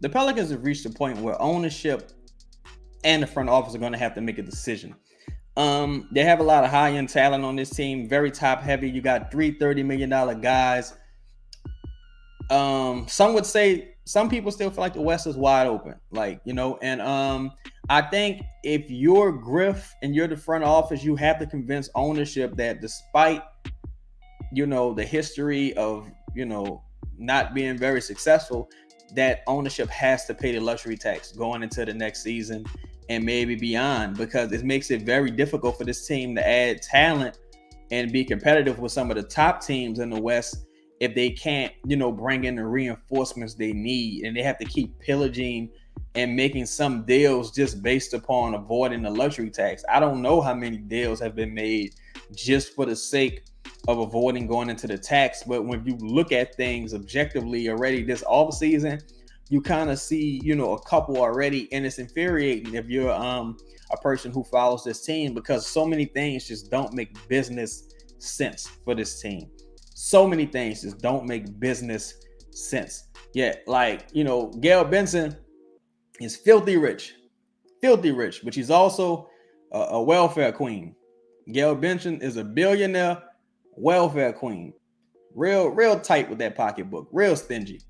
the Pelicans have reached a point where ownership and the front office are going to have to make a decision. They have a lot of high-end talent on this team, very top-heavy. You got three $30 million guys. Some would say, some people still feel like the West is wide open, and I think if you're Griff and you're the front office, you have to convince ownership that despite, the history of, not being very successful, that ownership has to pay the luxury tax going into the next season and maybe beyond, because it makes it very difficult for this team to add talent and be competitive with some of the top teams in the West if they can't, bring in the reinforcements they need, and they have to keep pillaging and making some deals just based upon avoiding the luxury tax. I don't know how many deals have been made just for the sake of avoiding going into the tax, but when you look at things objectively already this offseason, you kind of see, a couple already, and it's infuriating if you're a person who follows this team, because so many things just don't make business sense for this team. So many things just don't make business sense. Yeah, Gail Benson is filthy rich, but she's also a welfare queen. Gail Benson is a billionaire welfare queen. Real tight with that pocketbook. Real stingy.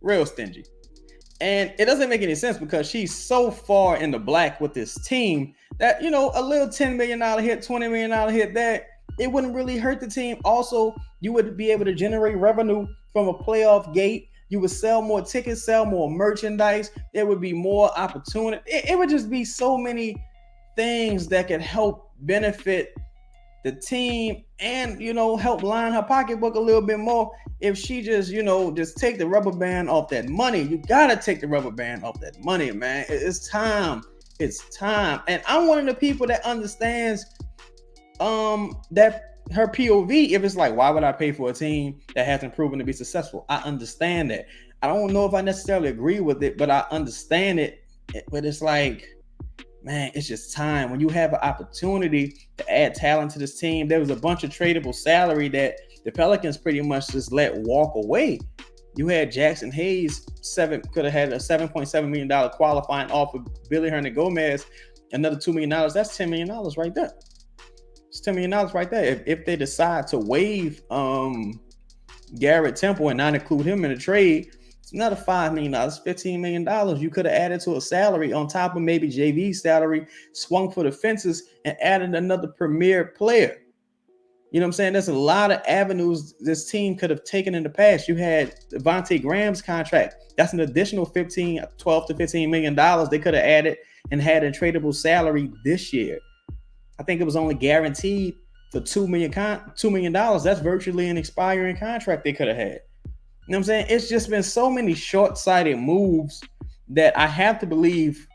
And it doesn't make any sense because she's so far in the black with this team that, a little $10 million hit, $20 million hit, that it wouldn't really hurt the team. Also, you would be able to generate revenue from a playoff gate. You would sell more tickets, sell more merchandise. There would be more opportunity. It would just be so many things that could help benefit the team and, help line her pocketbook a little bit more if she just, just take the rubber band off that money. You got to take the rubber band off that money, man. It's time. And I'm one of the people that understands that her POV, if it's like, why would I pay for a team that hasn't proven to be successful? I understand that. I don't know if I necessarily agree with it, but I understand it. But it's like, man, it's just time. When you have an opportunity to add talent to this team, there was a bunch of tradable salary that the Pelicans pretty much just let walk away. You had Jackson Hayes, could have had a $7.7 million qualifying offer. Billy Hernangomez, another $2 million. That's $10 million right there. It's $10 million right there. If they decide to waive Garrett Temple and not include him in the trade, it's another $5 million, $15 million you could have added to a salary on top of maybe JV's salary, swung for the fences, and added another premier player. You know what I'm saying? There's a lot of avenues this team could have taken in the past. You had Devontae Graham's contract. That's an additional $12 to $15 million they could have added and had in tradable salary this year. I think it was only guaranteed for $2 million. That's virtually an expiring contract they could have had. You know what I'm saying? It's just been so many short-sighted moves that I have to believe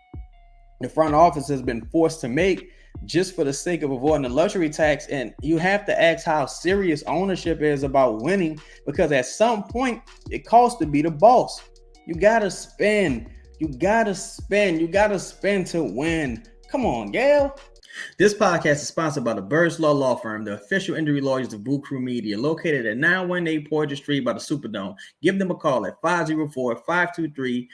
the front office has been forced to make just for the sake of avoiding the luxury tax. And you have to ask how serious ownership is about winning, because at some point it costs to be the boss. You got to spend. You got to spend to win. Come on, Gail. This podcast is sponsored by the Birdsall Law Firm, the official injury lawyers of Boot Krewe Media, located at 918 Porter Street by the Superdome. Give them a call at 504-523-5413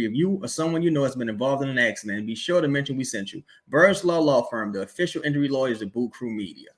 if you or someone you know has been involved in an accident, and be sure to mention we sent you. Birdsall Law Firm, the official injury lawyers of Boot Krewe Media.